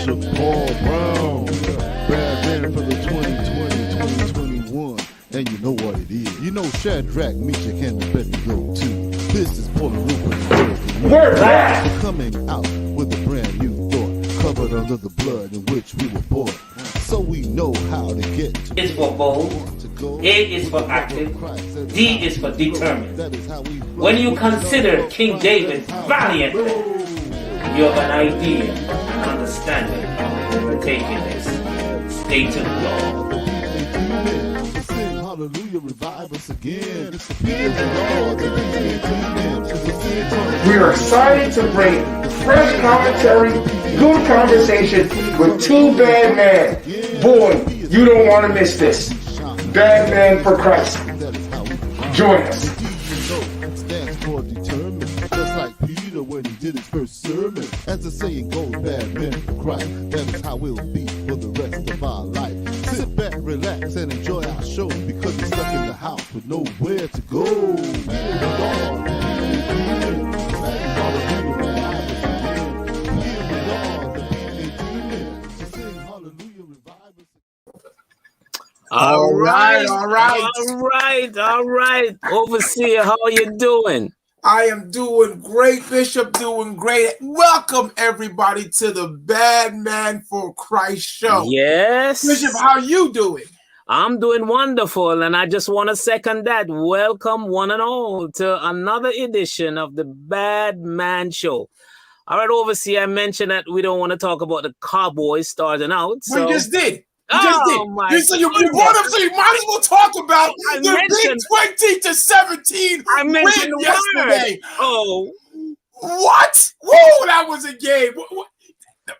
Bishop Paul Brown, bad man for the 2020-2021. And you know what it is. You know Shadrach, Meshach, and Abednego too. This is Paul and Rupert. We're back! Coming out with a brand new thought, covered under the blood in which we were born. So we know how to get to. Is for bold, A is for active, D is for determined. When you consider King David valiantly, you have an idea and understanding of taking this. Stay tuned, y'all. Hallelujah, revive us again. We are excited to bring fresh commentary, good conversation with two bad men. Boy, you don't want to miss this. Bad Man for Christ. Join us. Just like Peter when he did his first sermon. As the saying goes, bad men for Christ. That is how we'll be for the rest of our life. Sit back, relax, and enjoy our show because you're stuck in the house with nowhere to go. All right. Overseer, how are you doing? I am doing great, Bishop, doing great. Welcome, everybody, to the Bad Man for Christ show. Yes. Bishop, how you doing? I'm doing wonderful, and I just want to second that. Welcome, one and all, to another edition of the Bad Man Show. All right, Overseer, I mentioned that we don't want to talk about the Cowboys starting out. So. We just did. You brought up, so you might as well talk about the big 20-17 win yesterday. Oh, what? Whoa, that was a game.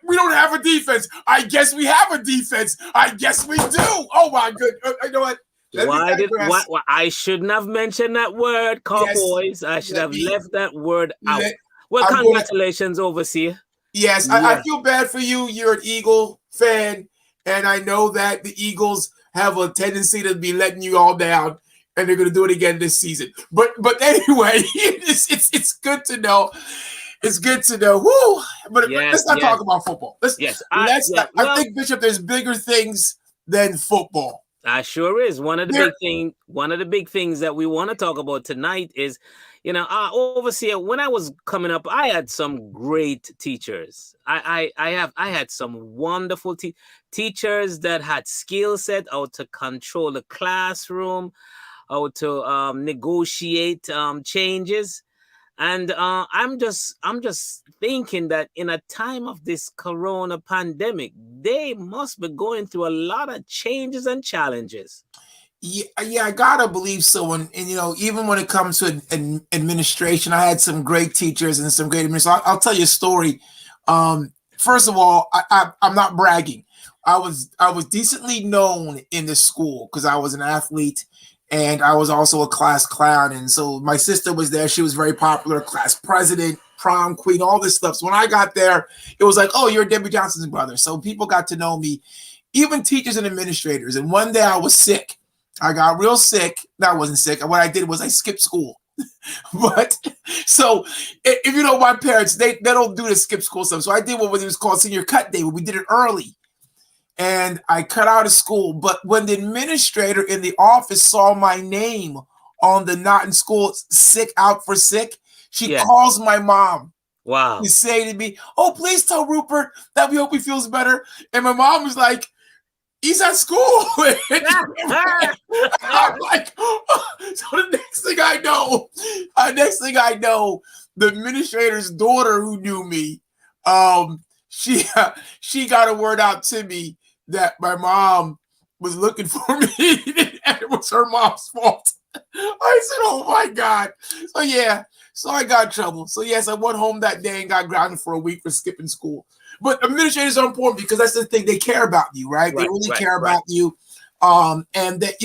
We don't have a defense. I guess we have a defense. I guess we do. Oh my goodness. You know what? Why I shouldn't have mentioned that word, Cowboys. Yes, I should have left that word out. Well, congratulations, Overseer. Yes, yeah. I feel bad for you. You're an Eagle fan. And I know that the Eagles have a tendency to be letting you all down, and they're going to do it again this season. But anyway, it's good to know. It's good to know. Woo! But let's not talk about football. I think, Bishop, there's bigger things than football. I sure is. One of the big things that we want to talk about tonight is, Overseer, when I was coming up, I had some great teachers. I had some wonderful teachers that had skill set, how to control the classroom, how to negotiate changes. And I'm just thinking that in a time of this corona pandemic, they must be going through a lot of changes and challenges. Yeah, I gotta believe so. And even when it comes to administration, I had some great teachers and some great administrators. I'll tell you a story. First of all, I'm not bragging. I was decently known in the school because I was an athlete. And I was also a class clown. And so my sister was there. She was very popular, class president, prom queen, all this stuff. So when I got there, it was like, oh, you're Debbie Johnson's brother. So people got to know me, even teachers and administrators. And one day I was sick. I got real sick. No, I wasn't sick. What I did was I skipped school. But so if you know my parents, they don't do the skip school stuff. So I did what was called senior cut day, where we did it early. And I cut out of school. But when the administrator in the office saw my name on the not in school sick, out for sick, she calls my mom. Wow. To say to me, oh, please tell Rupert that we hope he feels better. And my mom was like, he's at school. I'm like, so the next thing I know, the administrator's daughter who knew me, she got a word out to me that my mom was looking for me and it was her mom's fault. I said, oh my God. So I got in trouble. So yes, I went home that day and got grounded for a week for skipping school. But administrators are important because that's the thing. They care about you, right? They really care about you. And that,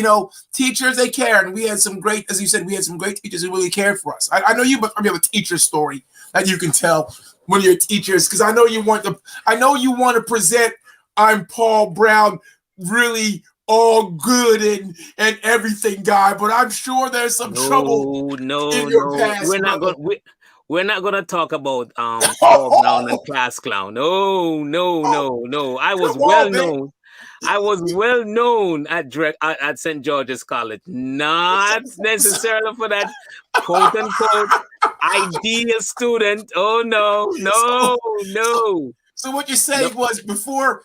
teachers, they care. And we had some great, as you said, we had some great teachers who really cared for us. I know you, but you have a teacher story that you can tell when you're teachers, because I know you want to present I'm Paul Brown, really all good and everything guy, but I'm sure there's some trouble in your past. we're not gonna talk about fall clown and class clown. No. I was well known. I was well known at St. George's College. Not necessarily for that quote unquote ideal student. Oh no. So what you're saying was before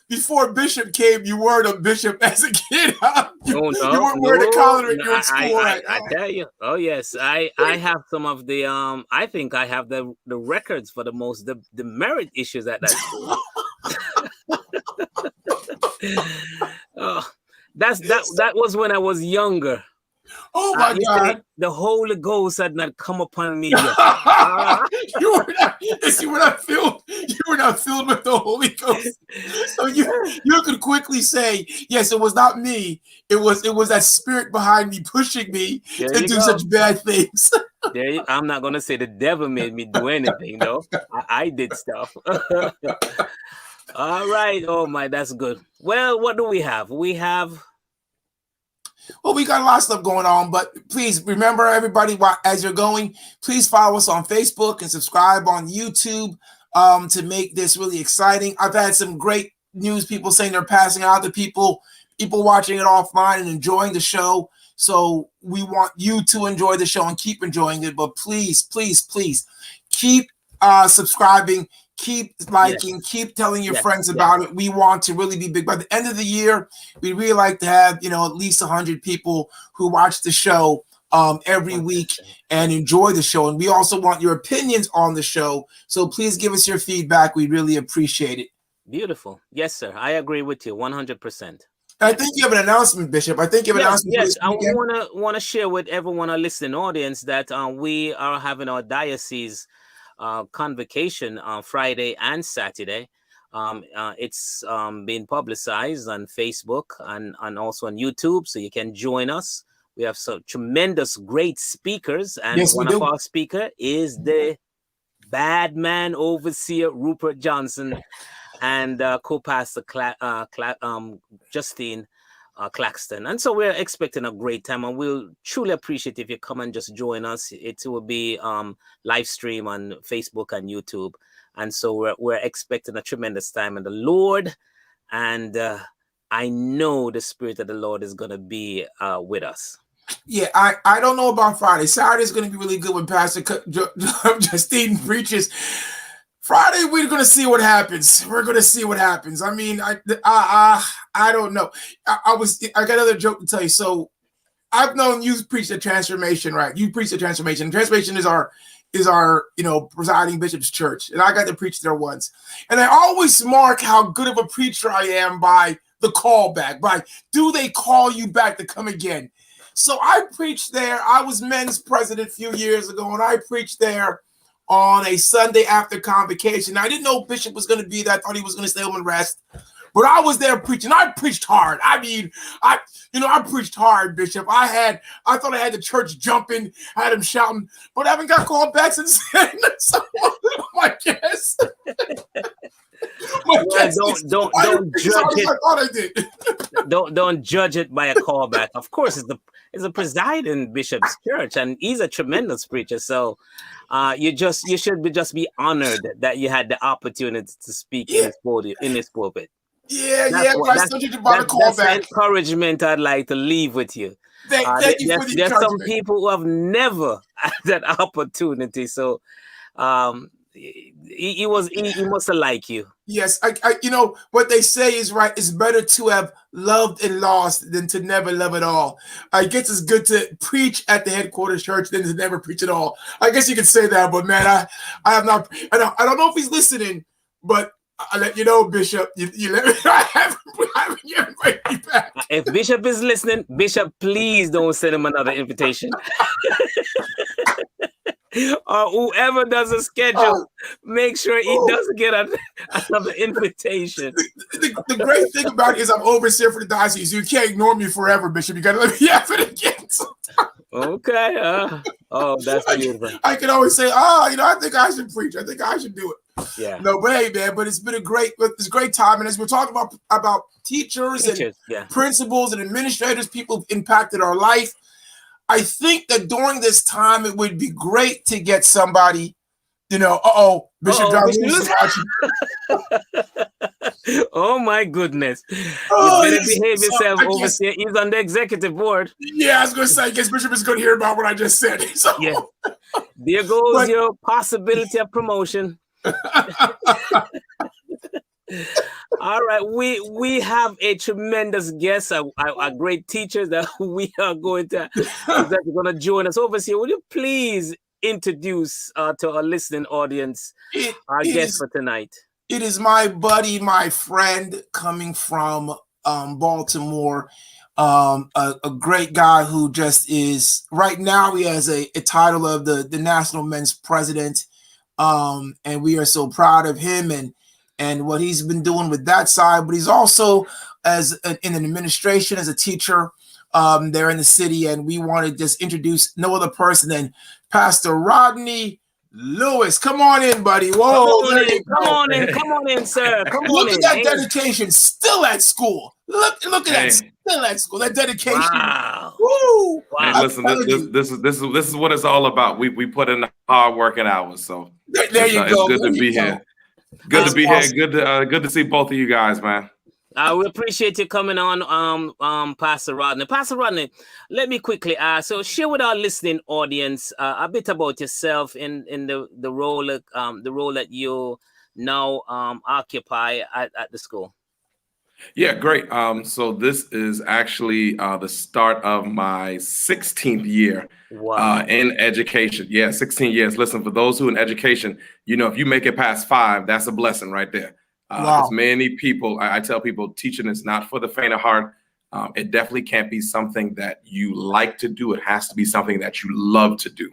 Bishop came, you weren't a bishop as a kid. Huh? You weren't wearing a collar in your school. I tell you. Oh yes, I have some of the I think I have the records for the merit issues at that school. That was when I was younger. Oh my God! The Holy Ghost had not come upon me yet. You were not filled with the Holy Ghost. So you could quickly say, yes, it was not me. It was that spirit behind me pushing me to do such bad things. I'm not gonna say the devil made me do anything, though. I did stuff. All right. Oh my, that's good. Well, what do we have? We got a lot of stuff going on, but please remember, everybody, as you're going, please follow us on Facebook and subscribe on YouTube to make this really exciting. I've had some great news, people saying they're passing out to people watching it offline and enjoying the show. So we want you to enjoy the show and keep enjoying it. But please keep subscribing. Keep liking, keep telling your friends about it. We want to really be big. By the end of the year, we really like to have, at least 100 people who watch the show every week and enjoy the show. And we also want your opinions on the show. So please give us your feedback. We really appreciate it. Beautiful. Yes, sir. I agree with you 100%. I think you have an announcement, Bishop. I think you have an announcement. Yes, I want to share with everyone, our listening audience, that we are having our diocese convocation on Friday and Saturday. It's being publicized on Facebook and also on YouTube, so you can join us. We have some tremendous great speakers, and one of our speakers is the bad man overseer Rupert Johnson and co-pastor Justine Claxton. And so we're expecting a great time, and we'll truly appreciate if you come and just join us. It will be live stream on Facebook and YouTube. And so we're expecting a tremendous time. And the Lord, and I know the Spirit of the Lord is going to be with us. Yeah, I don't know about Friday. Saturday is going to be really good when Pastor Justine preaches. Friday, we're going to see what happens. I mean, I don't know. I got another joke to tell you. So I've known you preach the transformation, right? You preach the transformation. Transformation is our presiding bishop's church. And I got to preach there once. And I always mark how good of a preacher I am by the callback, by do they call you back to come again? So I preached there. I was men's president a few years ago, and I preached there on a Sunday after convocation. I didn't know Bishop was going to be there. I thought he was going to stay home and rest. But I was there preaching. I preached hard. I mean, I preached hard, Bishop. I thought I had the church jumping. I had him shouting. But I haven't got called back since then. So my guess. Don't judge it. I thought I did. Don't judge it by a callback. Of course, it's a presiding bishop's church, and he's a tremendous preacher. So you should be honored that you had the opportunity to speak in this pulpit. That's the encouragement I'd like to leave with you. Thank you for the there's some people who have never had that opportunity. So he must have liked you. Yes, I what they say is right. It's better to have loved and lost than to never love at all. I guess it's good to preach at the headquarters church than to never preach at all. I guess you could say that, but man, I have not. I don't know if he's listening, but I'll let you know, Bishop. You let me. I haven't invited me back. If Bishop is listening, Bishop, please don't send him another invitation. Or whoever does a schedule, make sure he doesn't get another invitation. The great thing about it is I'm overseer for the diocese. You can't ignore me forever, Bishop. You got to let me have it again sometime. Okay. That's beautiful. I can always say, I think I should preach. I think I should do it. Yeah. No, but hey, man, but it's been a great time. And as we're talking about teachers and principals and administrators, people who've impacted our life, I think that during this time, it would be great to get somebody You know, Bishop John Lewis is watching. Oh my goodness. You Oh, better yes. behave So, yourself, I guess- overseer. He's on the executive board. Yeah, I was going to say, I guess Bishop is going to hear about what I just said. So, Yeah. There goes your possibility of promotion. All right, we have a tremendous guest, a great teacher that we are going to that's going to join us. Overseer, would you please introduce to our listening audience our guest for tonight? It is my buddy, my friend, coming from Baltimore. A great guy who just is right now. He has a title of the National Men's President, and we are so proud of him and what he's been doing with that side. But he's also in an administration as a teacher there in the city, and we want to just introduce no other person than Pastor Rodney Lewis. Come on in, buddy. Whoa, come on in, sir. Look at that dedication. Still at school. Look at that. Still at school. That dedication. Wow. Woo. Wow. Hey, listen, this is what it's all about. We put in the hard working hours. So there you go. It's good to be here. Good to be here. Good to see both of you guys, man. We appreciate you coming on, Pastor Rodney. Pastor Rodney, let me quickly ask. So, share with our listening audience a bit about yourself in the role that you now occupy at the school. Yeah, great. So this is actually the start of my 16th year in education. Yeah, 16 years. Listen, for those who in education, if you make it past 5, that's a blessing right there. Because many people, I tell people, teaching is not for the faint of heart. It definitely can't be something that you like to do. It has to be something that you love to do.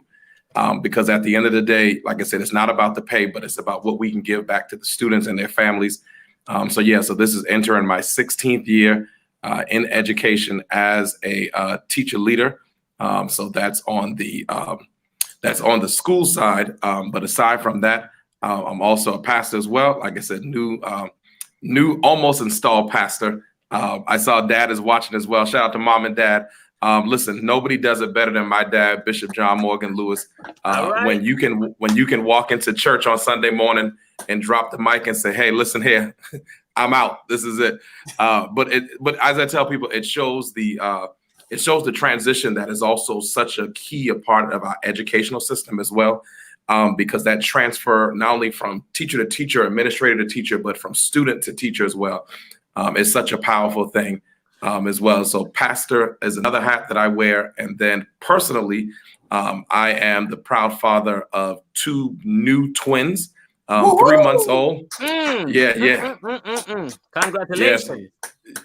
Because at the end of the day, like I said, it's not about the pay, but it's about what we can give back to the students and their families. So this is entering my 16th year in education as a teacher leader. So that's on the school side. But aside from that, I'm also a pastor as well. Like I said, new almost installed pastor. I saw Dad is watching as well. Shout out to Mom and Dad. Listen, nobody does it better than my dad, Bishop John Morgan Lewis. Right. When you can walk into church on Sunday morning and drop the mic and say, "Hey, listen here, I'm out. This is it." But as I tell people, it shows the transition that is also such a key part of our educational system as well. Because that transfer, not only from teacher to teacher, administrator to teacher, but from student to teacher as well, is such a powerful thing as well. So pastor is another hat that I wear. And then personally, I am the proud father of 2 new twins, 3 months old. Yeah. Congratulations.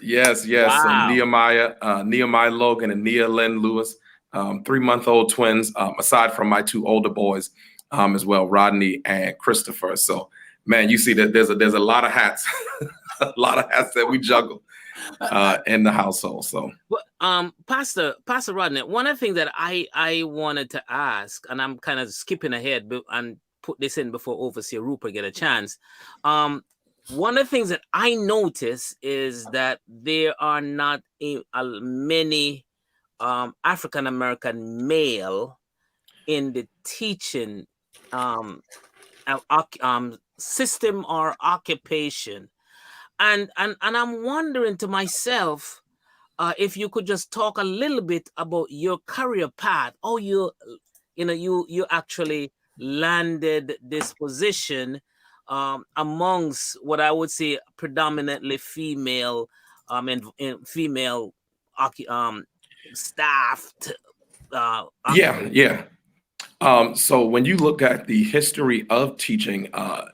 Yes. Wow. And Nehemiah Logan and Nia Lynn Lewis, 3-month-old twins, aside from my 2 older boys. As well, Rodney and Christopher. So, man, you see that there's a lot of hats, a lot of hats that we juggle in the household. So, Pastor Rodney, one of the things that I wanted to ask, and I'm kind of skipping ahead and put this in before Overseer Rupert get a chance. One of the things that I notice is that there are not many African American male in the teaching system or occupation, and I'm wondering to myself if you could just talk a little bit about your career path. Oh, you actually landed this position amongst what I would say predominantly female and female staffed. Yeah. So when you look at the history of teaching,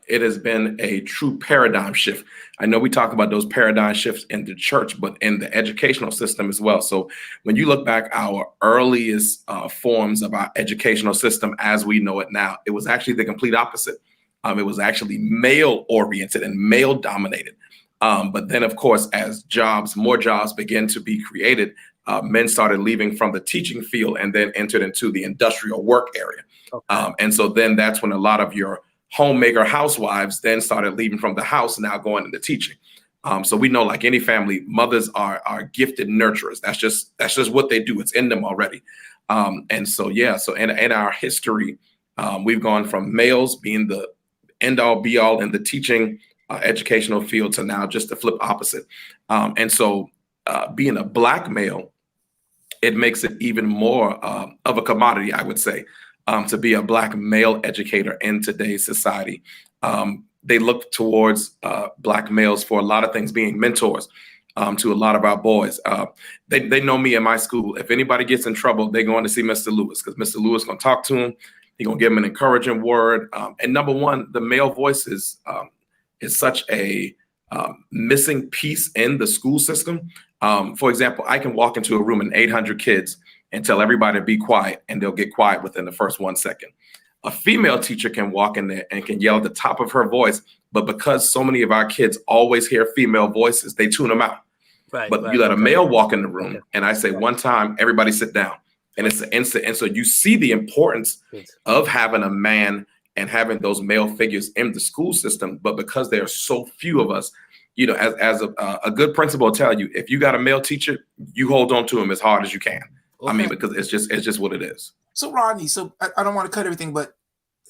it has been a true paradigm shift. I know we talk about those paradigm shifts in the church, but in the educational system as well. So when you look back, our earliest forms of our educational system as we know it now, it was actually the complete opposite. It was actually male oriented and male dominated. But then, of course, as more jobs began to be created, men started leaving from the teaching field and then entered into the industrial work area. Okay. And so then that's when a lot of your homemaker housewives then started leaving from the house, now going into teaching. So we know, like any family, mothers are gifted nurturers. That's just what they do. It's in them already. And so, so in our history, We've gone from males being the end all be all in the teaching educational field to now just the flip opposite. And so being a Black male, it makes it even more of a commodity, I would say, to be a Black male educator in today's society. They look towards Black males for a lot of things, being mentors to a lot of our boys. They know me in my school. If anybody gets in trouble, they're going to see Mr. Lewis, because Mr. Lewis is going to talk to him. He's going to give him an encouraging word. And number one, the male voice is such a missing piece in the school system. For example, I can walk into a room and 800 kids and tell everybody to be quiet, and they'll get quiet within the first 1 second. A female teacher can walk in there and can yell at the top of her voice, but because so many of our kids always hear female voices, they tune them out. But you let a male walk in the room, and I say one time, everybody sit down, and it's an instant. And so you see the importance of having a man and having those male figures in the school system. But because there are so few of us, you know, as a good principal will tell you, if you got a male teacher, you hold on to him as hard as you can. Okay. I mean, because it's just what it is. So Rodney, so I don't want to cut everything, but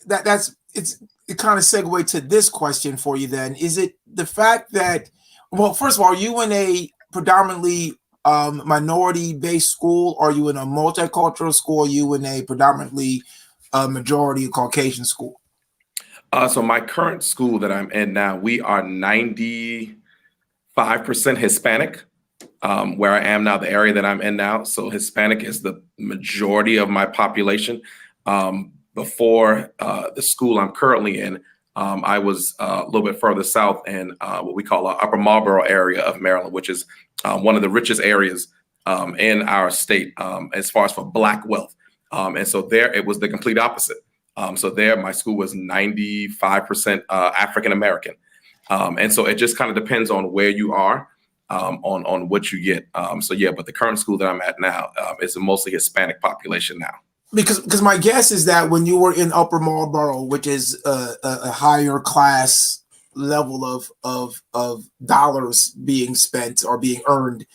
it kind of segue to this question for you then. Is it the fact that, well, first of all, are you in a predominantly minority-based school? Are you in a multicultural school? Are you in a predominantly majority Caucasian school? So my current school that I'm in now, we are 95% Hispanic, where I am now, the area that I'm in now. So Hispanic is the majority of my population. Before the school I'm currently in, I was a little bit further south in what we call our Upper Marlboro area of Maryland, which is one of the richest areas in our state as far as for Black wealth. And so there it was the complete opposite. So there my school was 95% African American. And so it just kind of depends on where you are, on what you get. So yeah, but the current school that I'm at now is a mostly Hispanic population now. Because my guess is that when you were in Upper Marlboro, which is a higher class level of dollars being spent or being earned,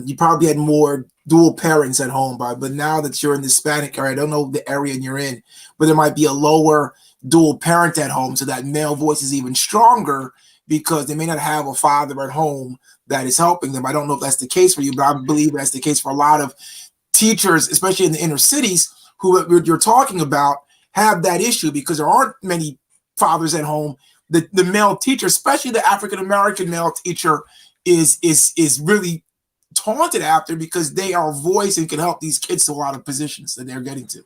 you probably had more dual parents at home. But now that you're in the Hispanic area, I don't know the area you're in, but there might be a lower dual parent at home, so that male voice is even stronger because they may not have a father at home that is helping them. I don't know if that's the case for you, but I believe that's the case for a lot of teachers, especially in the inner cities, who you're talking about, have that issue because there aren't many fathers at home. The male teacher, especially the African-American male teacher, is really taunted after because they are a voice and can help these kids to a lot of positions that they're getting to.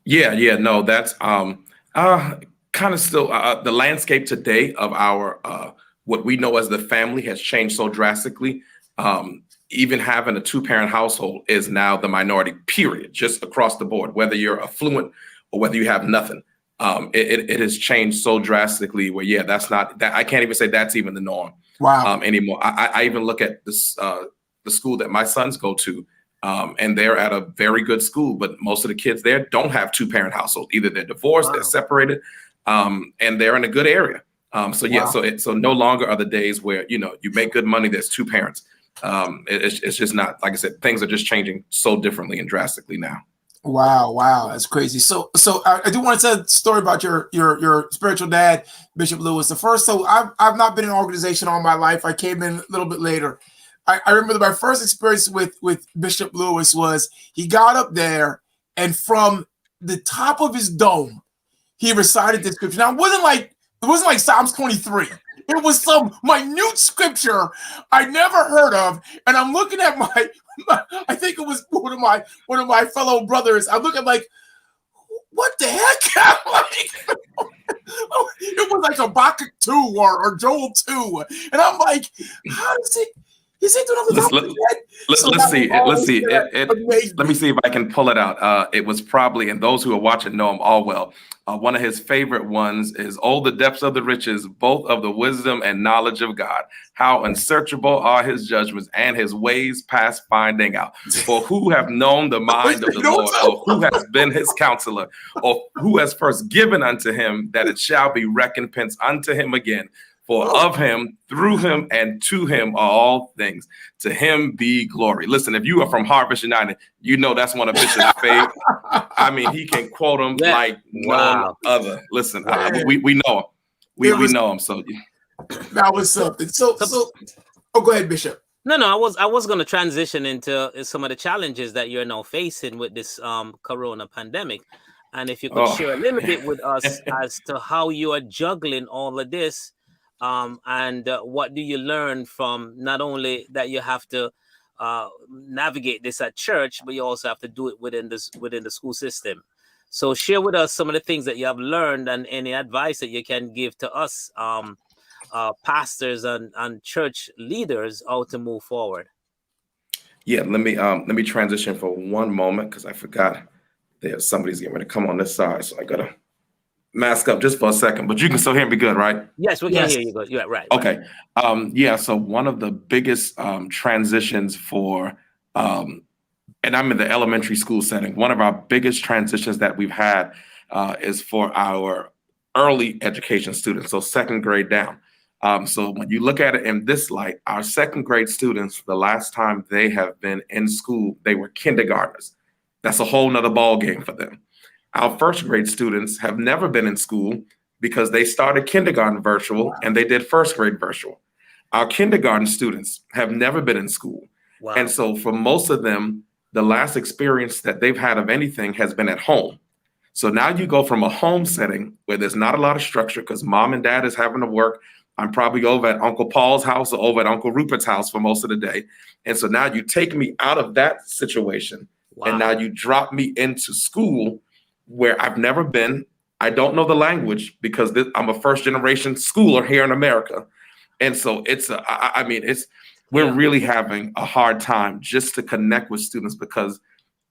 Yeah, no, that's kind of still the landscape today of our what we know as the family has changed so drastically. Even having a two-parent household is now the minority, period, just across the board, whether you're affluent or whether you have nothing. It has changed so drastically where, yeah, that's not that. I can't even say that's even the norm anymore. I even look at this, the school that my sons go to, and they're at a very good school, but most of the kids there don't have two-parent households. Either they're divorced, they're separated, and they're in a good area. So no longer are the days where, you know, you make good money, there's two parents. It's just not, like I said, things are just changing so differently and drastically now. Wow, that's crazy. So I do want to tell a story about your spiritual dad, Bishop Lewis. So I've not been in an organization all my life. I came in a little bit later. I remember my first experience with Bishop Lewis was he got up there and from the top of his dome, he recited the scripture. Now it wasn't like Psalms 23. It was some minute scripture I never heard of, and I'm looking at my I think it was one of my fellow brothers. I'm looking like, what the heck? It was like Habakkuk 2 or Joel 2, and I'm like, how does it? Is it doing Let's see. Let me see if I can pull it out. It was probably, and those who are watching know him all well. One of his favorite ones is, "Oh, the depths of the riches, both of the wisdom and knowledge of God. How unsearchable are his judgments and his ways past finding out. For who have known the mind of the Lord, or who has been his counselor, or who has first given unto him that it shall be recompense unto him again? For of him, through him, and to him are all things. To him be glory. Listen, if you are from Harvest United, you know that's one of Bishop's favorite. I mean, he can quote them like no other. Listen, we know him. We know him. So that was something. So go ahead, Bishop. No, I was going to transition into some of the challenges that you're now facing with this corona pandemic. And if you could share a little bit with us as to how you are juggling all of this, and what do you learn from not only that you have to navigate this at church, but you also have to do it within the school system. So share with us some of the things that you have learned and any advice that you can give to us, pastors and church leaders, how to move forward. Yeah, let me transition for one moment because I forgot there's somebody's getting ready to come on this side, so I gotta mask up just for a second. But you can still hear me good, right? Yes, we can hear you good. Yeah, right. Okay. Right. So one of the biggest transitions for and I'm in the elementary school setting. One of our biggest transitions that we've had is for our early education students, so second grade down. So when you look at it in this light, our second grade students, the last time they have been in school, they were kindergartners. That's a whole nother ball game for them. Our first grade students have never been in school because they started kindergarten virtual and they did first grade virtual. Our kindergarten students have never been in school. Wow. And so for most of them, the last experience that they've had of anything has been at home. So now you go from a home setting where there's not a lot of structure because mom and dad is having to work. I'm probably over at Uncle Paul's house or over at Uncle Rupert's house for most of the day. And so now you take me out of that situation. Wow. And now you drop me into school where I've never been. I don't know the language because I'm a first generation schooler here in America. And so we're really having a hard time just to connect with students because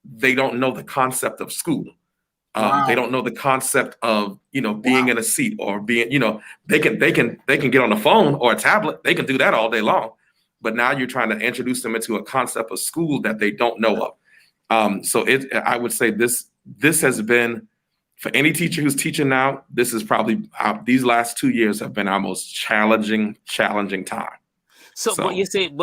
they don't know the concept of school. They don't know the concept of, being in a seat or being, they can get on the phone or a tablet. They can do that all day long. But now you're trying to introduce them into a concept of school that they don't know of. So I would say this has been, for any teacher who's teaching now, this is probably these last 2 years have been our most challenging time. So, but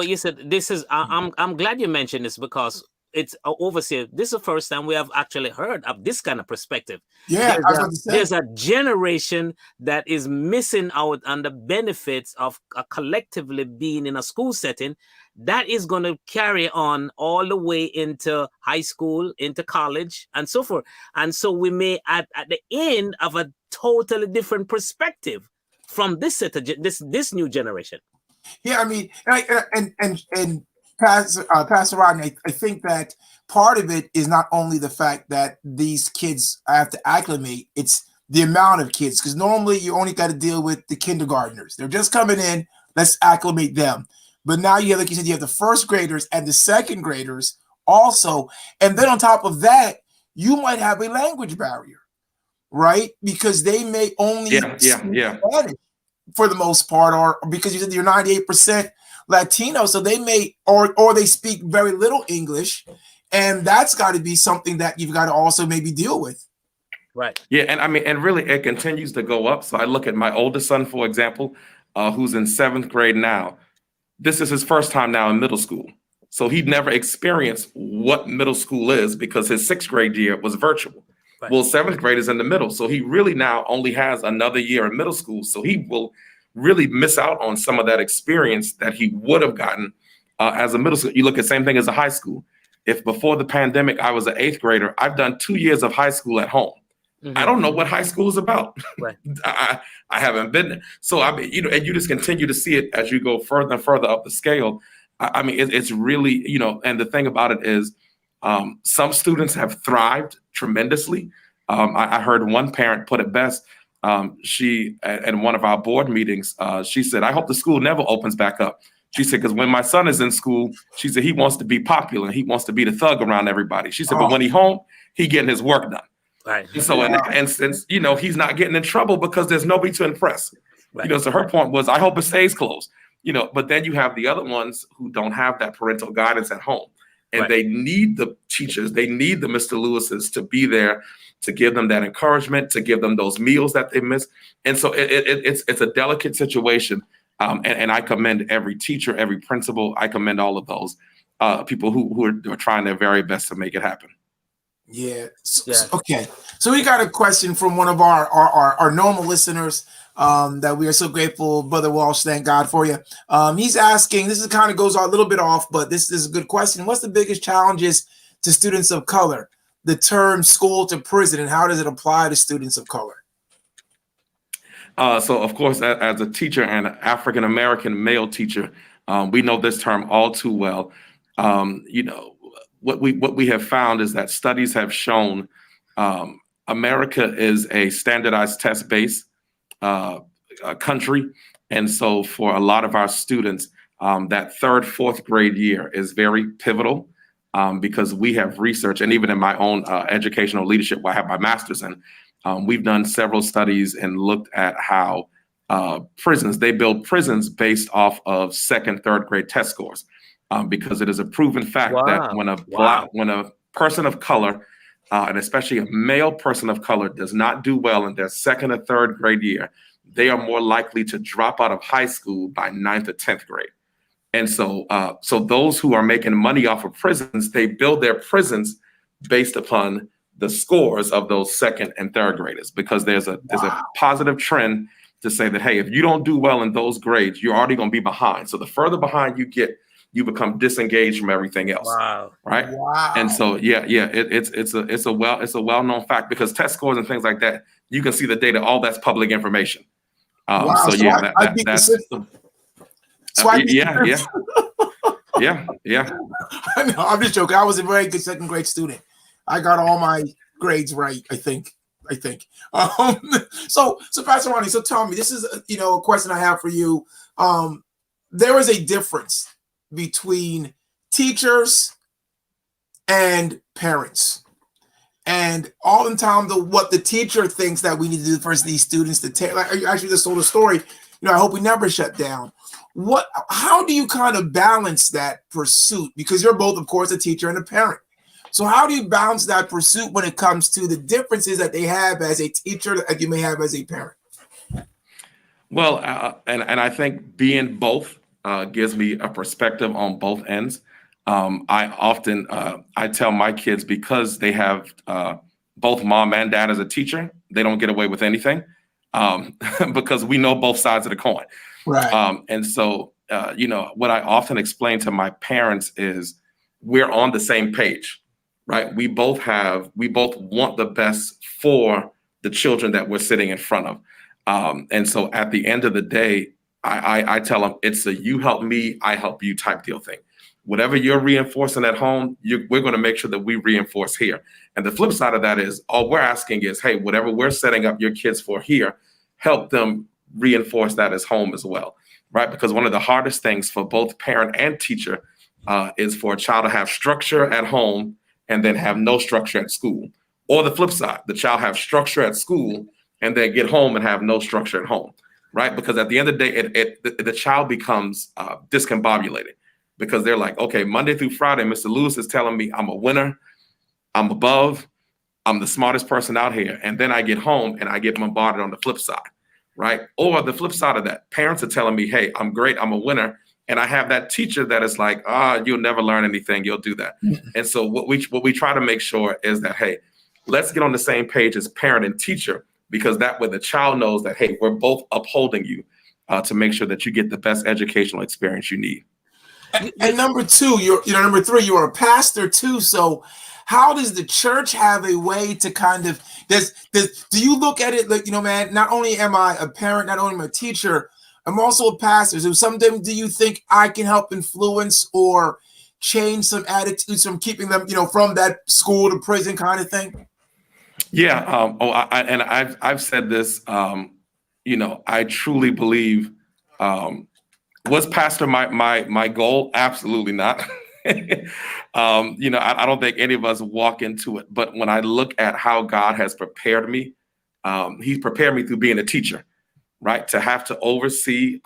you said this is. I'm glad you mentioned this because it's overseer. This is the first time we have actually heard of this kind of perspective. Yeah, there's a generation that is missing out on the benefits of collectively being in a school setting that is going to carry on all the way into high school, into college, and so forth. And so we may at the end of a totally different perspective from this this new generation. Yeah, I mean, and Pastor Rodney, I think that part of it is not only the fact that these kids have to acclimate, it's the amount of kids, because normally you only got to deal with the kindergartners. They're just coming in, let's acclimate them. But now you have, like you said, you have the first graders and the second graders also. And then on top of that, you might have a language barrier, right? Because they may only speak Spanish for the most part, or because you said you're 98% Latino, so they may or they speak very little English, and that's got to be something that you've got to also maybe deal with. Right. Yeah, and I mean, and really it continues to go up. So I look at my oldest son, for example, who's in 7th grade now. This is his first time now in middle school. So he'd never experienced what middle school is because his 6th grade year was virtual. Right. Well, 7th grade is in the middle. So he really now only has another year in middle school. So he will really miss out on some of that experience that he would have gotten as a middle school. You look at the same thing as a high school. If before the pandemic, I was an 8th grader, I've done 2 years of high school at home. Mm-hmm. I don't know what high school is about. Right. I haven't been there. So, I mean, and you just continue to see it as you go further and further up the scale. I mean, it's really, and the thing about it is some students have thrived tremendously. I heard one parent put it best. She, at one of our board meetings, she said, I hope the school never opens back up. She said, because when my son is in school, she said, he wants to be popular. He wants to be the thug around everybody. She said, but when he's home, he getting his work done. Right. And so in that instance, he's not getting in trouble because there's nobody to impress. Right. So her point was, I hope it stays closed. But then you have the other ones who don't have that parental guidance at home. And Right. they need the teachers, they need the Mr. Lewises to be there to give them that encouragement, to give them those meals that they miss. And so it's a delicate situation. And I commend every teacher, every principal. I commend all of those people who are trying their very best to make it happen. Yeah. Yeah. Okay. So we got a question from one of our normal listeners that we are so grateful, Brother Walsh. Thank God for you. He's asking, this is kind of goes a little bit off, but this is a good question. What's the biggest challenges to students of color? The term school to prison, and how does it apply to students of color? So, of course, as a teacher and an African-American male teacher, we know this term all too well. You know, what we have found is that studies have shown America is a standardized test-based country. And so for a lot of our students, that third, fourth grade year is very pivotal because we have research, and even in my own educational leadership, where I have my master's in, we've done several studies and looked at how they build prisons based off of second, third grade test scores. Because it is a proven fact that when a person of color, and especially a male person of color, does not do well in their second or third grade year, they are more likely to drop out of high school by 9th or 10th grade. And so those who are making money off of prisons, they build their prisons based upon the scores of those second and third graders, because there's a positive trend to say that, hey, if you don't do well in those grades, you're already going to be behind. So the further behind you get, you become disengaged from everything else. Wow. Right. Wow. And so, it's a well-known fact, because test scores and things like that, you can see the data, all that's public information. Wow. So yeah, yeah. No, I'm just joking. I was a very good second grade student. I got all my grades right, I think. So Pastor Ronnie, so tell me, this is a question I have for you. There is a difference between teachers and parents, and all the time what the teacher thinks that we need to do for these students to take. Like, you actually just told a story. I hope we never shut down. How do you kind of balance that pursuit? Because you're both, of course, a teacher and a parent. So how do you balance that pursuit when it comes to the differences that they have as a teacher that you may have as a parent? Well, and I think being both gives me a perspective on both ends. I often I tell my kids, because they have both mom and dad as a teacher, they don't get away with anything because we know both sides of the coin. Right. And so, what I often explain to my parents is we're on the same page, right? We both want the best for the children that we're sitting in front of. And so at the end of the day, I tell them it's a you help me, I help you type deal thing. Whatever you're reinforcing at home, we're going to make sure that we reinforce here. And the flip side of that is all we're asking is, hey, whatever we're setting up your kids for here, help them reinforce that as home as well, right? Because one of the hardest things for both parent and teacher is for a child to have structure at home and then have no structure at school. Or the flip side, the child have structure at school and then get home and have no structure at home, right? Because at the end of the day, the child becomes discombobulated, because they're like, okay, Monday through Friday, Mr. Lewis is telling me I'm a winner, I'm above, I'm the smartest person out here. And then I get home and I get bombarded on the flip side, right? Or the flip side of that, parents are telling me, hey, I'm great, I'm a winner. And I have that teacher that is like, you'll never learn anything, you'll do that. And so what we try to make sure is that, hey, let's get on the same page as parent and teacher, because that way the child knows that, hey, we're both upholding you to make sure that you get the best educational experience you need. And number two, number three, you're a pastor too. So how does the church have a way to kind of, do you look at it like, man, not only am I a parent, not only am I a teacher, I'm also a pastor. So sometimes do you think I can help influence or change some attitudes from keeping them, from that school to prison kind of thing? Yeah. I've said this, I truly believe, was pastor my goal? Absolutely not. I don't think any of us walk into it. But when I look at how God has prepared me, he's prepared me through being a teacher, right? To have to oversee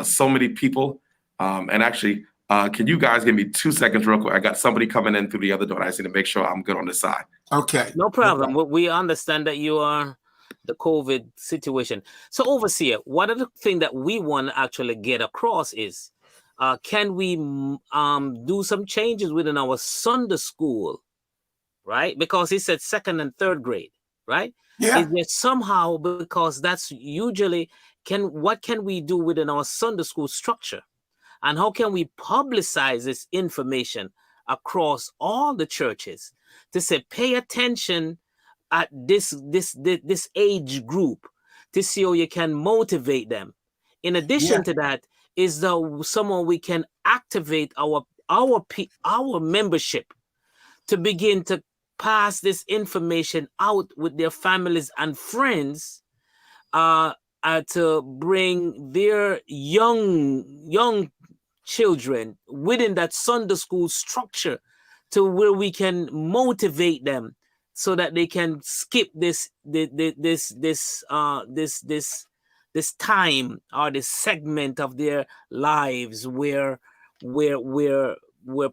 so many people. And actually, Can you guys give me 2 seconds real quick? I got somebody coming in through the other door. I just need to make sure I'm good on this side. Okay. No problem. We understand that you are the COVID situation. So, Overseer, one of the things that we want to actually get across is, can we do some changes within our Sunday school, right? Because he said 2nd and 3rd grade, right? Yeah. Is there somehow, because that's usually, what can we do within our Sunday school structure? And how can we publicize this information across all the churches to say, pay attention at this age group to see how you can motivate them? In addition to that, is there someone we can activate our membership to begin to pass this information out with their families and friends, to bring their young children within that Sunday school structure to where we can motivate them so that they can skip this time or this segment of their lives where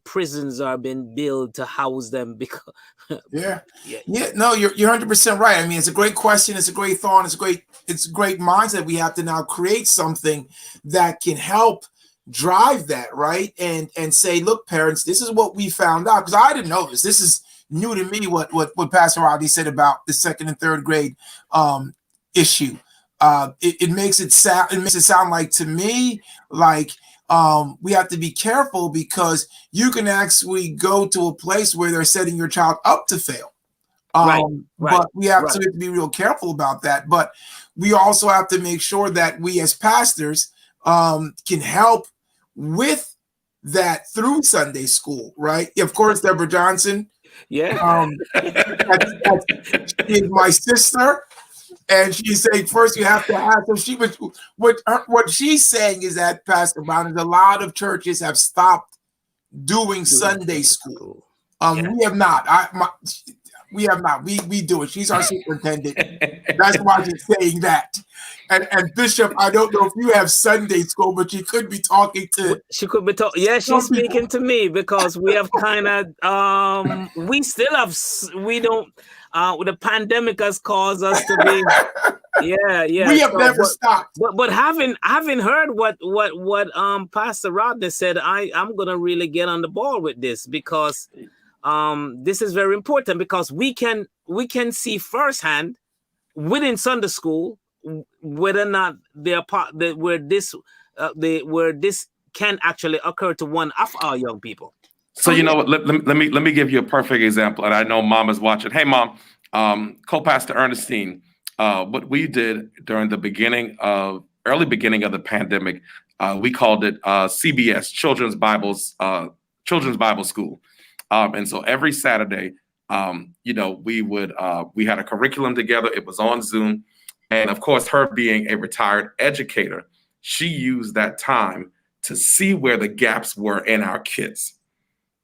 prisons are being built to house them. Because no, you're 100% right. I mean, it's a great question, it's a great thought, it's a great mindset. We have to now create something that can help drive that, right? And say, look, parents, this is what we found out, because I didn't know this. This is new to me, what Pastor Rodney said about the 2nd and 3rd grade issue. It makes it sound like, to me, like we have to be careful, because you can actually go to a place where they're setting your child up to fail. But we have to be real careful about that. But we also have to make sure that we as pastors can help with that through Sunday school, right? Of course, Deborah Johnson. Yeah. She is my sister. And she's saying, first you have to ask. So what she's saying is that, Pastor Brown, is a lot of churches have stopped doing Sunday school. We have not. We have not. We do it. She's our superintendent. That's why she's saying that. And Bishop, I don't know if you have Sunday school, but she could be talking to. She could be talking. Yeah, she's speaking to me, because we have kind of we still have. We don't. The pandemic has caused us to be. Yeah. We have never stopped. But having heard what Pastor Rodney said, I'm gonna really get on the ball with this, because this is very important, because we can see firsthand within Sunday school whether or not they're where this can actually occur to one of our young people. So you know what? Let me give you a perfect example, and I know Mom is watching. Hey, Mom, Co-Pastor Ernestine, what we did during the early beginning of the pandemic, we called it CBS, Children's Bible School. And so every Saturday, we had a curriculum together. It was on Zoom. And of course, her being a retired educator, she used that time to see where the gaps were in our kids,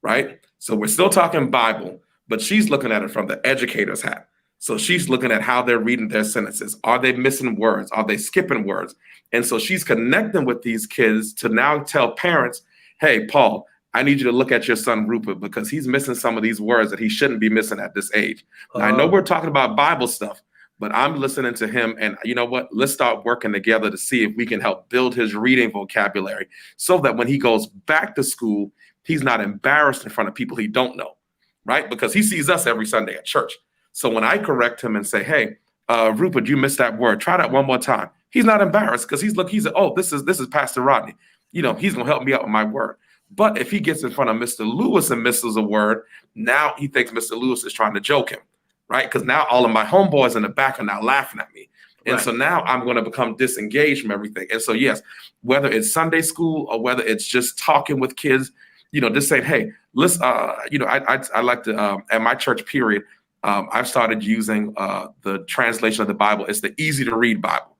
right? So we're still talking Bible, but she's looking at it from the educator's hat. So she's looking at how they're reading their sentences. Are they missing words? Are they skipping words? And so she's connecting with these kids to now tell parents, hey, Paul, I need you to look at your son, Rupert, because he's missing some of these words that he shouldn't be missing at this age. Now, I know we're talking about Bible stuff, but I'm listening to him, and you know what? Let's start working together to see if we can help build his reading vocabulary so that when he goes back to school, he's not embarrassed in front of people he don't know, right? Because he sees us every Sunday at church. So when I correct him and say, hey, Rupert, you missed that word. Try that one more time. He's not embarrassed, because this is Pastor Rodney. He's going to help me out with my word. But if he gets in front of Mr. Lewis and misses a word, now he thinks Mr. Lewis is trying to joke him, right? Because now all of my homeboys in the back are now laughing at me. And so now I'm going to become disengaged from everything. And so, yes, whether it's Sunday school or whether it's just talking with kids, just saying, hey, let's, I like to, at my church period, I've started using the translation of the Bible. It's the easy to read Bible,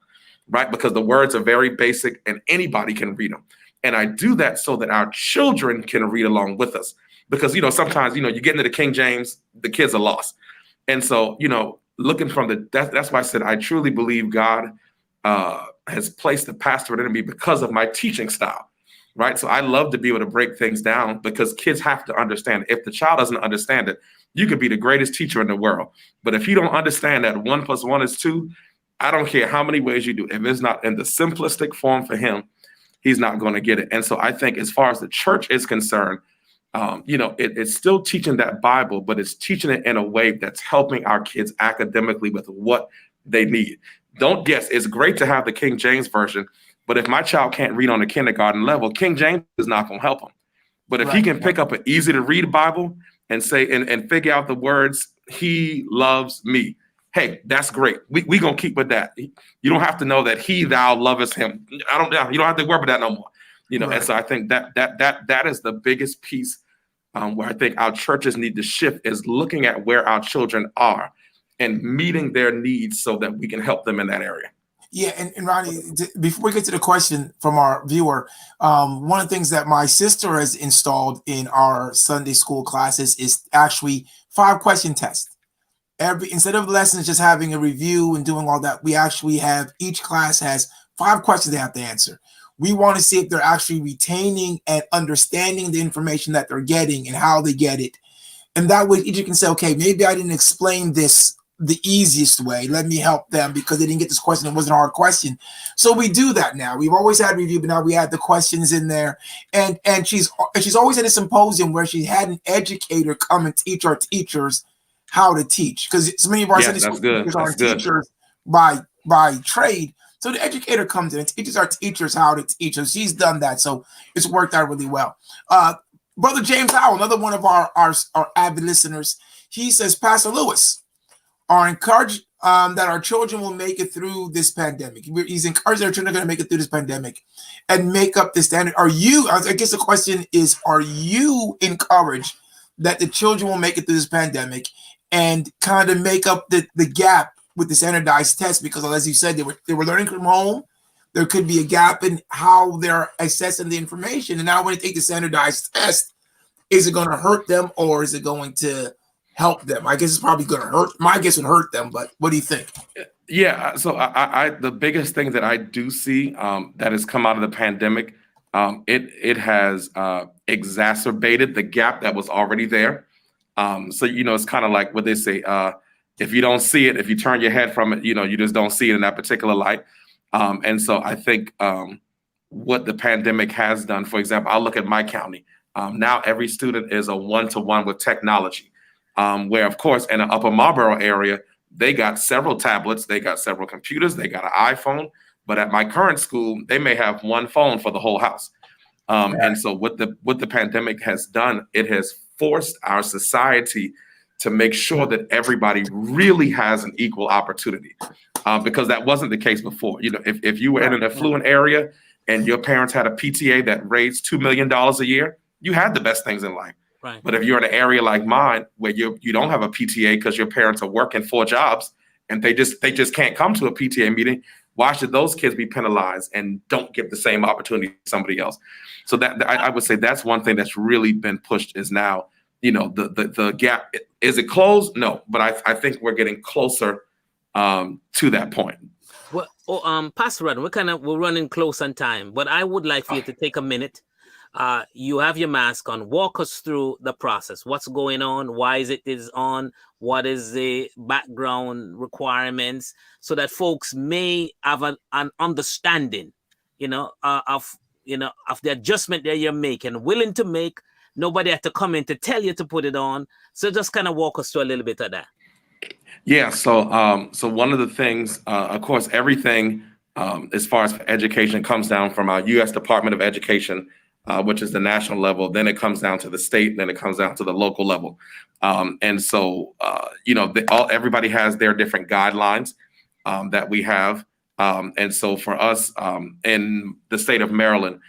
right? Because the words are very basic and anybody can read them. And I do that so that our children can read along with us. Because, sometimes, you get into the King James, the kids are lost. And so, looking from that's why I said, I truly believe God has placed the pastorate in me because of my teaching style, right? So I love to be able to break things down because kids have to understand. If the child doesn't understand it, you could be the greatest teacher in the world. But if you don't understand that 1 + 1 is 2, I don't care how many ways you do. If it's not in the simplistic form for him, he's not going to get it. And so I think as far as the church is concerned, it's still teaching that Bible, but it's teaching it in a way that's helping our kids academically with what they need. Don't guess. It's great to have the King James Version, but if my child can't read on the kindergarten level, King James is not going to help him. But if he can pick up an easy to read Bible and say and figure out the words, he loves me. Hey, that's great. We gonna keep with that. You don't have to know that thou lovest him. You don't have to worry about that no more. And so I think that is the biggest piece where I think our churches need to shift, is looking at where our children are and meeting their needs so that we can help them in that area. Yeah, and Ronnie, before we get to the question from our viewer, one of the things that my sister has installed in our Sunday school classes is actually 5-question test. Instead of lessons just having a review and doing all that, we actually have, each class has 5 questions they have to answer. We want to see if they're actually retaining and understanding the information that they're getting and how they get it. And that way each can say, okay, maybe I didn't explain this the easiest way. Let me help them because they didn't get this question. It wasn't a hard question. So we do that now. We've always had review, but now we add the questions in there. And she's always at a symposium where she had an educator come and teach our teachers how to teach. Because so many of our Sunday school teachers are teachers by trade. So the educator comes in and teaches our teachers how to teach. So she's done that. So it's worked out really well. Brother James Howell, another one of our avid listeners, he says, Pastor Lewis, are encouraged that our children will make it through this pandemic. He's encouraged that our children are going to make it through this pandemic and make up the standard. I guess the question is, are you encouraged that the children will make it through this pandemic and kind of make up the gap with the standardized test? Because as you said, they were learning from home. There could be a gap in how they're assessing the information. And now when they take the standardized test, is it going to hurt them or is it going to help them? I guess it's probably going to hurt. My guess would hurt them, but what do you think? Yeah, so I the biggest thing that I do see that has come out of the pandemic, it has exacerbated the gap that was already there. So, it's kind of like what they say, if you don't see it, if you turn your head from it, you just don't see it in that particular light. And so I think what the pandemic has done, for example, I'll look at my county. Now every student is a one-to-one with technology. Where, of course, in the Upper Marlboro area, they got several tablets, they got several computers, they got an iPhone. But at my current school, they may have one phone for the whole house. And so what the pandemic has done, it has forced our society to make sure that everybody really has an equal opportunity, because that wasn't the case before. If you were in an affluent area and your parents had a PTA that raised $2 million a year, you had the best things in life. Right. But if you're in an area like mine where you don't have a PTA because your parents are working 4 jobs and they just can't come to a PTA meeting, why should those kids be penalized and don't get the same opportunity as somebody else? So that I would say that's one thing that's really been pushed is now, the gap. Is it closed? No, but I think we're getting closer to that point. Well, Pastor Rodden, we're running close on time, but I would like for you to take a minute. You have your mask on. Walk us through the process. What's going on? Why is it on? What is the background requirements so that folks may have an understanding, of the adjustment that you're making, willing to make. Nobody had to come in to tell you to put it on. So just kind of walk us through a little bit of that. Yeah. So one of the things, of course, everything as far as education comes down from our U.S. Department of Education, which is the national level. Then it comes down to the state. Then it comes down to the local level. And so, everybody has their different guidelines that we have. And so for us in the state of Maryland,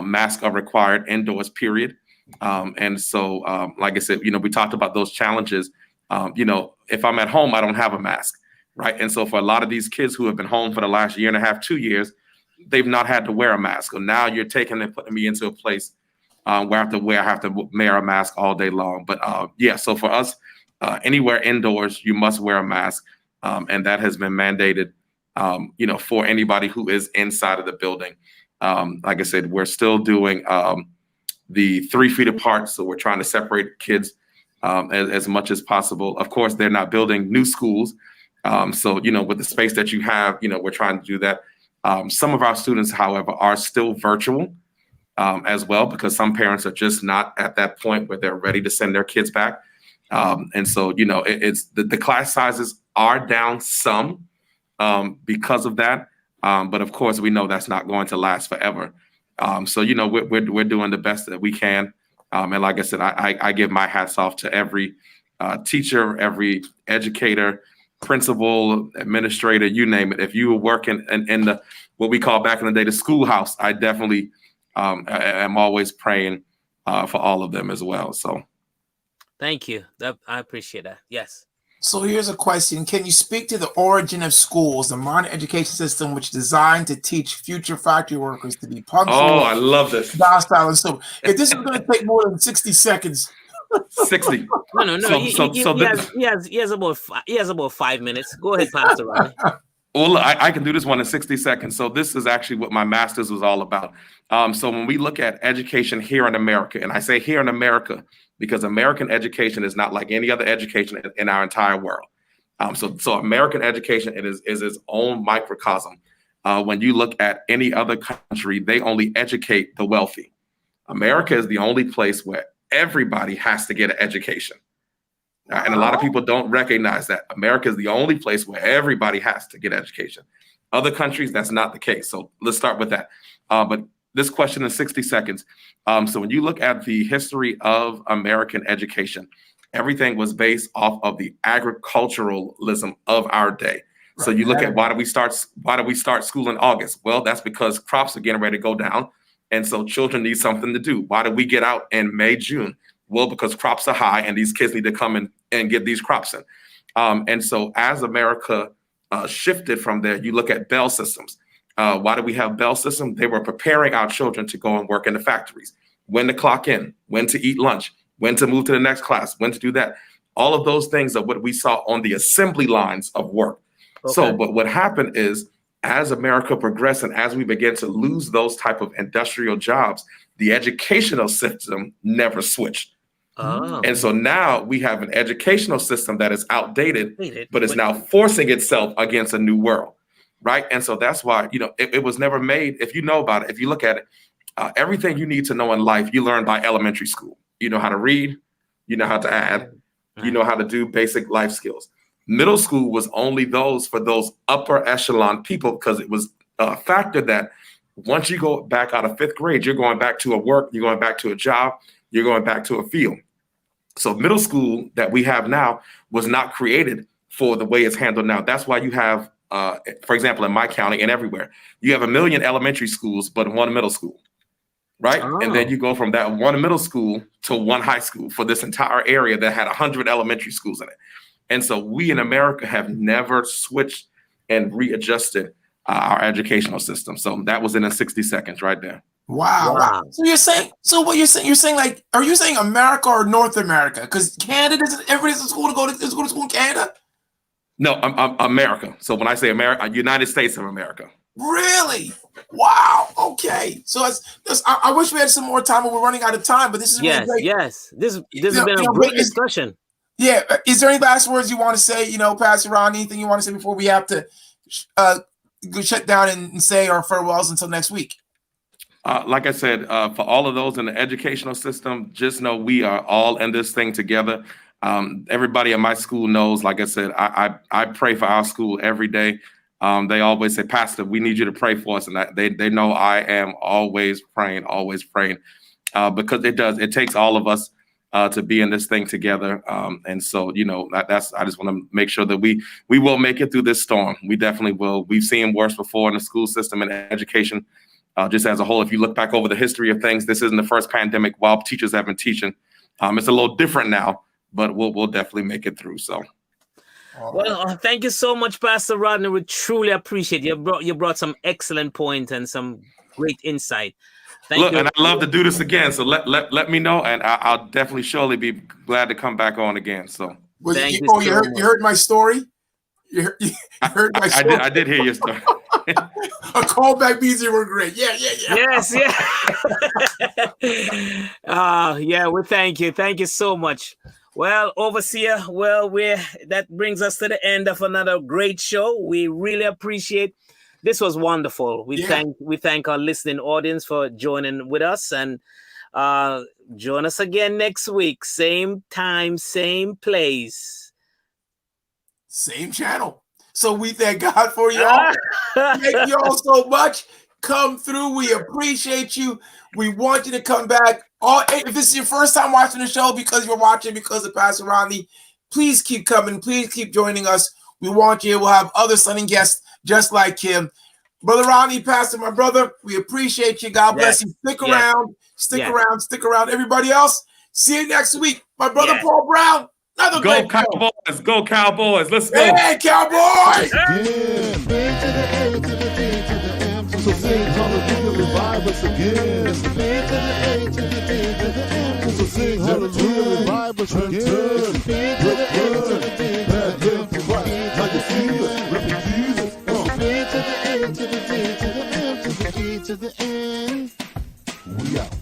masks are required indoors, period. And so, like I said, we talked about those challenges. If I'm at home, I don't have a mask, right? And so for a lot of these kids who have been home for the last 1.5 years, 2 years, they've not had to wear a mask. So now you're taking and putting me into a place where I have to wear a mask all day long. But so for us, anywhere indoors, you must wear a mask. And that has been mandated, for anybody who is inside of the building. Like I said, we're still doing the 3 feet apart. So we're trying to separate kids as much as possible. Of course, they're not building new schools. So, with the space that you have, we're trying to do that. Some of our students, however, are still virtual as well, because some parents are just not at that point where they're ready to send their kids back. And so, it's the class sizes are down some because of that. But of course, we know that's not going to last forever. So, we're doing the best that we can. And like I said, I give my hats off to every teacher, every educator, principal, administrator, you name it. If you were working in the what we call back in the day the schoolhouse, I definitely am always praying for all of them as well. So, thank you. I appreciate that. Yes. So here's a question. Can you speak to the origin of schools, the modern education system, which is designed to teach future factory workers to be punctual? Oh, I love this. Docile and so. If this is going to take more than 60 seconds. 60. No. He has about 5 minutes. Go ahead, Pastor Rodney. Well, look, I can do this one in 60 seconds. So this is actually what my master's was all about. So when we look at education here in America, and I say here in America, because American education is not like any other education in our entire world. So American education is its own microcosm. When you look at any other country, they only educate the wealthy. America is the only place where everybody has to get an education. And a lot of people don't recognize that. America is the only place where everybody has to get education. Other countries, that's not the case. So let's start with that. But this question in 60 seconds. So when you look at the history of American education, everything was based off of the agriculturalism of our day. So you look at why do we start school in August? Well, that's because crops are getting ready to go down. And so children need something to do. Why do we get out in May, June? Well, because crops are high and these kids need to come in and get these crops in. And so as America shifted from there, you look at bell systems. Why do we have bell systems? They were preparing our children to go and work in the factories, when to clock in, when to eat lunch, when to move to the next class, when to do that. All of those things are what we saw on the assembly lines of work. Okay. So, but what happened is as America progressed and as we began to lose those type of industrial jobs, the educational system never switched. Oh. And so now we have an educational system that is outdated, but is now forcing itself against a new world. Right. And so that's why, it was never made. If you know about it, if you look at it, everything you need to know in life, you learn by elementary school. You know how to read, you know how to add, you know how to do basic life skills. Middle school was only for those upper echelon people, because it was a factor that once you go back out of 5th grade, you're going back to a work, you're going back to a job, you're going back to a field. So middle school that we have now was not created for the way it's handled now. That's why you have, for example, in my county and everywhere, you have 1 million elementary schools, but 1 middle school, right? Oh. And then you go from that 1 middle school to 1 high school for this entire area that had 100 elementary schools in it. And so we in America have never switched and readjusted our educational system. So that was in 60 seconds right there. Wow. So you're saying like, are you saying America or North America? Because Canada, everybody's in school to go to school in Canada? No, America. So when I say America, United States of America. Really? Wow. Okay. So I wish we had some more time, but we're running out of time. But this is really great. Yes. This has been a great discussion. Yeah. Is there any last words you want to say? Pastor Ron, anything you want to say before we have to go shut down and say our farewells until next week? Like I said, for all of those in the educational system, just know we are all in this thing together. Everybody at my school knows, like I said, I pray for our school every day. They always say, Pastor, we need you to pray for us. And they know I am always praying, because it takes all of us to be in this thing together. And so, I just want to make sure that we will make it through this storm. We definitely will. We've seen worse before in the school system and education. Just as a whole, if you look back over the history of things, this isn't the first pandemic while teachers have been teaching. It's a little different now, but we'll definitely make it through. So, well, thank you so much, Pastor Rodney. We truly appreciate you. You brought some excellent points and some great insight. Thank you. And I'd love to do this again. So let me know, and I'll definitely surely be glad to come back on again. So, you heard my story? You heard my story? I did hear your story. A callback means you were great. Yeah. Yes, yeah. Yeah, we thank you. Thank you so much. Well, Overseer, that brings us to the end of another great show. We really appreciate. This was wonderful. We thank our listening audience for joining with us, and join us again next week. Same time, same place. Same channel. So we thank God for y'all. Thank y'all so much. Come through. We appreciate you. We want you to come back. If this is your first time watching the show because you're watching because of Pastor Ronnie, please keep coming. Please keep joining us. We want you. We'll have other Sunday guests just like him. Brother Ronnie, Pastor, my brother, we appreciate you. God bless you. Stick around. Stick around. Everybody else, see you next week. My brother Paul Brown. Go Cowboys! Go Cowboys! Let's go! Hey, Cowboys! So sing hallelujah, revive us again. So sing hallelujah, revive us again. To the end. We out.